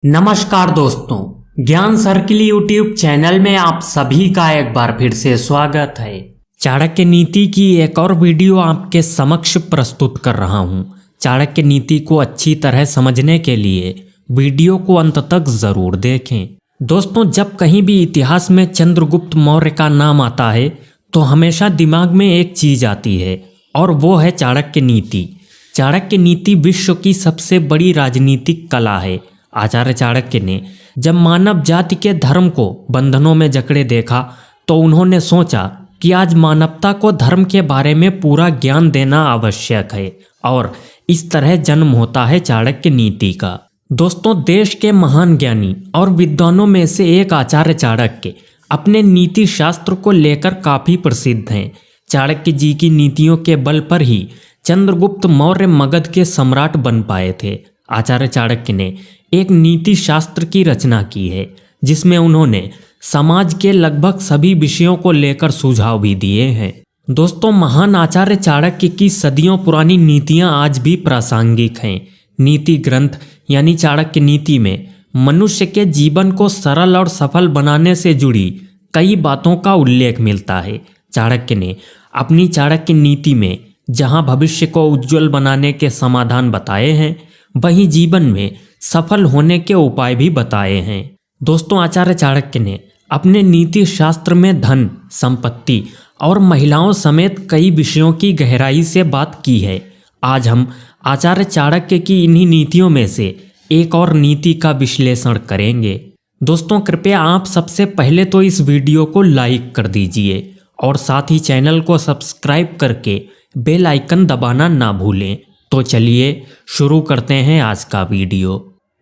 नमस्कार दोस्तों, ज्ञान सर्किल यूट्यूब चैनल में आप सभी का एक बार फिर से स्वागत है। चाणक्य नीति की एक और वीडियो आपके समक्ष प्रस्तुत कर रहा हूं। चाणक्य नीति को अच्छी तरह समझने के लिए वीडियो को अंत तक जरूर देखें। दोस्तों, जब कहीं भी इतिहास में चंद्रगुप्त मौर्य का नाम आता है तो हमेशा दिमाग में एक चीज आती है और वो है चाणक्य नीति। चाणक्य नीति विश्व की सबसे बड़ी राजनीतिक कला है। आचार्य चाणक्य ने जब मानव जाति के धर्म को बंधनों में जकड़े देखा तो उन्होंने सोचा कि आज मानवता को धर्म के बारे में पूरा ज्ञान देना आवश्यक है और इस तरह जन्म होता है चाणक्य नीति का। दोस्तों, देश के महान ज्ञानी और विद्वानों में से एक आचार्य चाणक्य अपने नीति शास्त्र को लेकर काफी प्रसिद्ध हैं। चाणक्य जी की नीतियों के बल पर ही चंद्रगुप्त मौर्य मगध के सम्राट बन पाए थे। आचार्य चाणक्य ने एक नीति शास्त्र की रचना की है जिसमें उन्होंने समाज के लगभग सभी विषयों को लेकर सुझाव भी दिए हैं। दोस्तों, महान आचार्य चाणक्य की सदियों पुरानी नीतियां आज भी प्रासंगिक हैं। नीति ग्रंथ यानी चाणक्य नीति में मनुष्य के जीवन को सरल और सफल बनाने से जुड़ी कई बातों का उल्लेख मिलता है। चाणक्य ने अपनी चाणक्य नीति में जहां भविष्य को उज्जवल बनाने के समाधान बताए हैं, वहीं जीवन में सफल होने के उपाय भी बताए हैं। दोस्तों, आचार्य चाणक्य ने अपने नीति शास्त्र में धन, संपत्ति और महिलाओं समेत कई विषयों की गहराई से बात की है। आज हम आचार्य चाणक्य की इन्हीं नीतियों में से एक और नीति का विश्लेषण करेंगे। दोस्तों, कृपया आप सबसे पहले तो इस वीडियो को लाइक कर दीजिए और साथ ही चैनल को सब्सक्राइब करके बेल आइकन दबाना ना भूलें। तो चलिए शुरू करते हैं आज का वीडियो।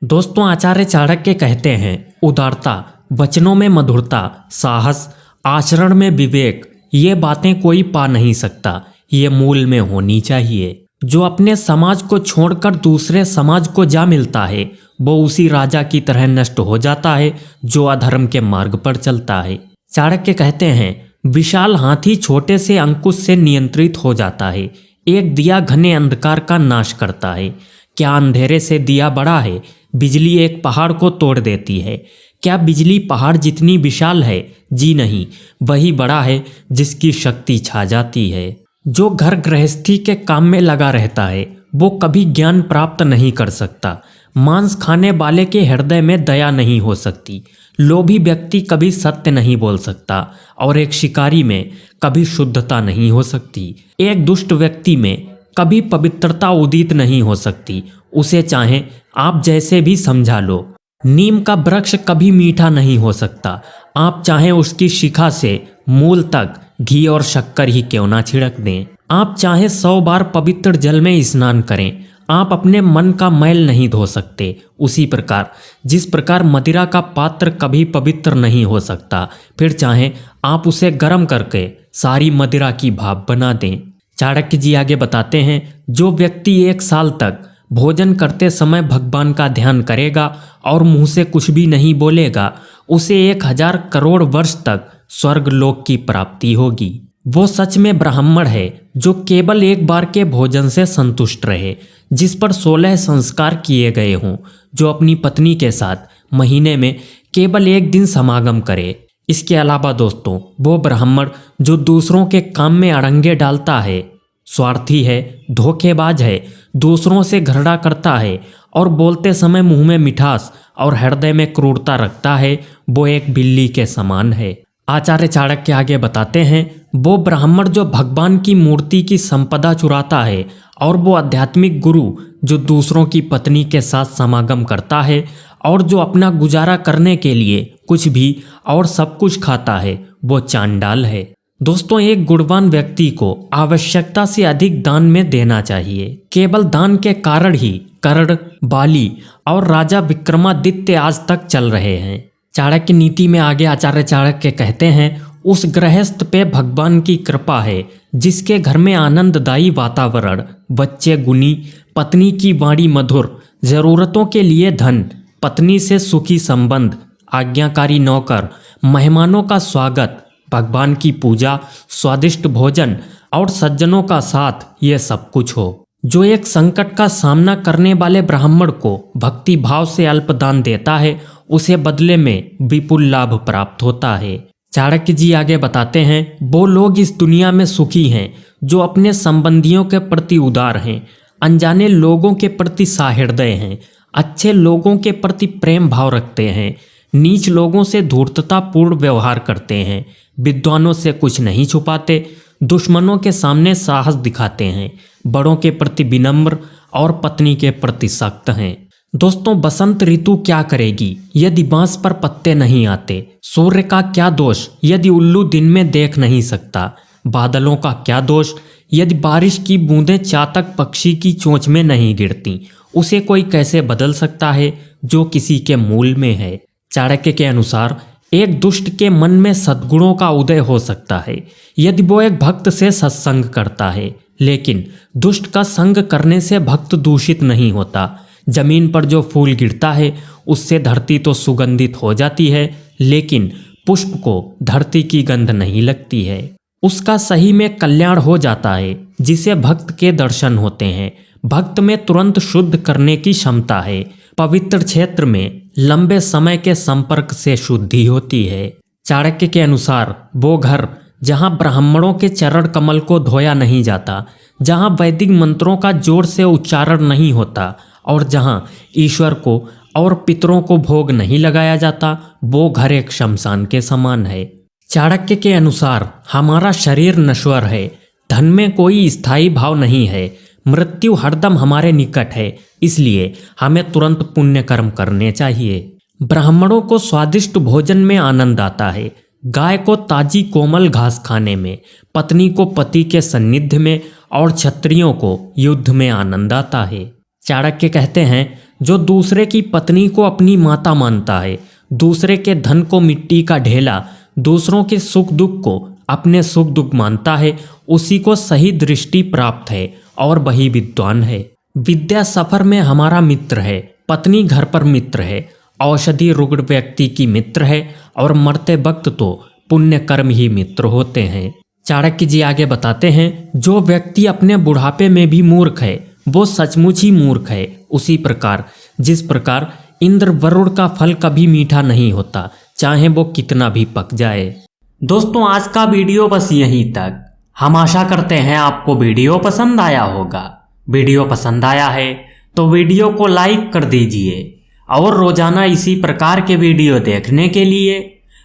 दोस्तों, आचार्य चाणक्य कहते हैं, उदारता, वचनों में मधुरता, साहस, आचरण में विवेक, ये बातें कोई पा नहीं सकता, ये मूल में होनी चाहिए। जो अपने समाज को छोड़कर दूसरे समाज को जा मिलता है वो उसी राजा की तरह नष्ट हो जाता है जो अधर्म के मार्ग पर चलता है। चाणक्य कहते हैं, विशाल हाथी छोटे से अंकुश से नियंत्रित हो जाता है। एक दिया घने अंधकार का नाश करता है। क्या अंधेरे से दिया बड़ा है? बिजली एक पहाड़ को तोड़ देती है। क्या बिजली पहाड़ जितनी विशाल है? जी नहीं, वही बड़ा है जिसकी शक्ति छा जाती है। जो घर गृहस्थी के काम में लगा रहता है वो कभी ज्ञान प्राप्त नहीं कर सकता। मांस खाने वाले के हृदय में दया नहीं हो सकती। लोभी व्यक्ति कभी सत्य नहीं बोल सकता और एक शिकारी में कभी शुद्धता नहीं हो सकती। एक दुष्ट व्यक्ति में कभी पवित्रता उदित नहीं हो सकती। उसे चाहे आप जैसे भी समझा लो। नीम का वृक्ष कभी मीठा नहीं हो सकता। आप चाहे उसकी शिखा से मूल तक घी और शक्कर ही क्यों ना छिड़क दें। आप चाहे 100 बार पवित्र जल में स्नान करें, आप अपने मन का मैल नहीं धो सकते। उसी प्रकार जिस प्रकार मदिरा का पात्र कभी पवित्र नहीं हो सकता, फिर चाहे आप उसे गर्म करके सारी मदिरा की भाप बना दें। चाणक्य जी आगे बताते हैं, जो व्यक्ति 1 साल तक भोजन करते समय भगवान का ध्यान करेगा और मुंह से कुछ भी नहीं बोलेगा, उसे 1000 करोड़ वर्ष तक स्वर्ग लोक की प्राप्ति होगी। वो सच में ब्राह्मण है जो केवल एक बार के भोजन से संतुष्ट रहे, जिस पर 16 संस्कार किए गए हों, जो अपनी पत्नी के साथ महीने में केवल 1 दिन समागम करे। इसके अलावा दोस्तों, वो ब्राह्मण जो दूसरों के काम में अड़ंगे डालता है, स्वार्थी है, धोखेबाज है, दूसरों से घृणा करता है और बोलते समय मुंह में मिठास और हृदय में क्रूरता रखता है, वो एक बिल्ली के समान है। आचार्य चाणक्य आगे बताते हैं, वो ब्राह्मण जो भगवान की मूर्ति की संपदा चुराता है और वो आध्यात्मिक गुरु जो दूसरों की पत्नी के साथ समागम करता है और जो अपना गुजारा करने के लिए कुछ भी और सब कुछ खाता है, वो चांडाल है। दोस्तों, एक गुणवान व्यक्ति को आवश्यकता से अधिक दान में देना चाहिए। केवल दान के कारण ही कर्ण, बाली और राजा विक्रमादित्य आज तक चल रहे हैं। चाणक्य नीति में आगे आचार्य चाणक्य कहते हैं, उस गृहस्थ पे भगवान की कृपा है जिसके घर में आनंददायी वातावरण, बच्चे गुणी, पत्नी की वाणी मधुर, जरूरतों के लिए धन, पत्नी से सुखी संबंध, आज्ञाकारी नौकर, मेहमानों का स्वागत, भगवान की पूजा, स्वादिष्ट भोजन और सज्जनों का साथ, ये सब कुछ हो। जो एक संकट का सामना करने वाले ब्राह्मण को भक्ति भाव से अल्पदान देता है उसे बदले में विपुल लाभ प्राप्त होता है। चाणक्य जी आगे बताते हैं, वो लोग इस दुनिया में सुखी हैं जो अपने संबंधियों के प्रति उदार हैं, अनजाने लोगों के प्रति सहृदय हैं, अच्छे लोगों के प्रति प्रेम भाव रखते हैं, नीच लोगों से धूर्ततापूर्ण व्यवहार करते हैं, विद्वानों से कुछ नहीं छुपाते, दुश्मनों के सामने साहस दिखाते हैं, बड़ों के प्रति विनम्र और पत्नी के प्रति सख्त हैं। दोस्तों, बसंत ऋतु क्या करेगी यदि बांस पर पत्ते नहीं आते? सूर्य का क्या दोष यदि उल्लू दिन में देख नहीं सकता? बादलों का क्या दोष यदि बारिश की बूंदें चातक पक्षी की चोंच में नहीं गिरती? उसे कोई कैसे बदल सकता है जो किसी के मूल में है? चाणक्य के अनुसार एक दुष्ट के मन में सद्गुणों का उदय हो सकता है यदि वो एक भक्त से सत्संग करता है, लेकिन दुष्ट का संग करने से भक्त दूषित नहीं होता। जमीन पर जो फूल गिरता है उससे धरती तो सुगंधित हो जाती है, लेकिन पुष्प को धरती की गंध नहीं लगती है। उसका सही में कल्याण हो जाता है जिसे भक्त के दर्शन होते हैं। भक्त में तुरंत शुद्ध करने की क्षमता है। पवित्र क्षेत्र में लंबे समय के संपर्क से शुद्धि होती है। चाणक्य के अनुसार वो घर जहाँ ब्राह्मणों के चरण कमल को धोया नहीं जाता, जहाँ वैदिक मंत्रों का जोर से उच्चारण नहीं होता और जहाँ ईश्वर को और पितरों को भोग नहीं लगाया जाता, वो घर एक शमशान के समान है। चाणक्य के अनुसार हमारा शरीर नश्वर है, धन में कोई स्थायी भाव नहीं है, मृत्यु हरदम हमारे निकट है, इसलिए हमें तुरंत पुण्य कर्म करने चाहिए। ब्राह्मणों को स्वादिष्ट भोजन में आनंद आता है, गाय को ताजी कोमल घास खाने में, पत्नी को पति के सान्निध्य में और क्षत्रियों को युद्ध में आनंद आता है। चाणक्य कहते हैं, जो दूसरे की पत्नी को अपनी माता मानता है, दूसरे के धन को मिट्टी का ढेला, दूसरों के सुख दुख को अपने सुख दुख मानता है, उसी को सही दृष्टि प्राप्त है और वही विद्वान है। विद्या सफर में हमारा मित्र है, पत्नी घर पर मित्र है, औषधि रुग्ण व्यक्ति की मित्र है और मरते वक्त तो पुण्य कर्म ही मित्र होते हैं। चाणक्य जी आगे बताते हैं, जो व्यक्ति अपने बुढ़ापे में भी मूर्ख है वो सचमुच ही मूर्ख है। उसी प्रकार जिस प्रकार इंद्र वरुण का फल कभी मीठा नहीं होता, चाहे वो कितना भी पक जाए। दोस्तों, आज का वीडियो बस यहीं तक। हम आशा करते हैं आपको वीडियो पसंद आया होगा। वीडियो पसंद आया है तो वीडियो को लाइक कर दीजिए और रोजाना इसी प्रकार के वीडियो देखने के लिए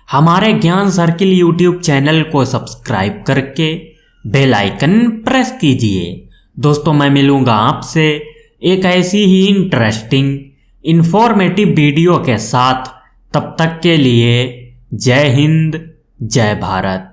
हमारे ज्ञान सर्किल यूट्यूब चैनल को सब्सक्राइब करके बेल आइकन प्रेस कीजिए। दोस्तों, मैं मिलूंगा आपसे एक ऐसी ही इंटरेस्टिंग इंफॉर्मेटिव वीडियो के साथ। तब तक के लिए जय हिंद, जय भारत।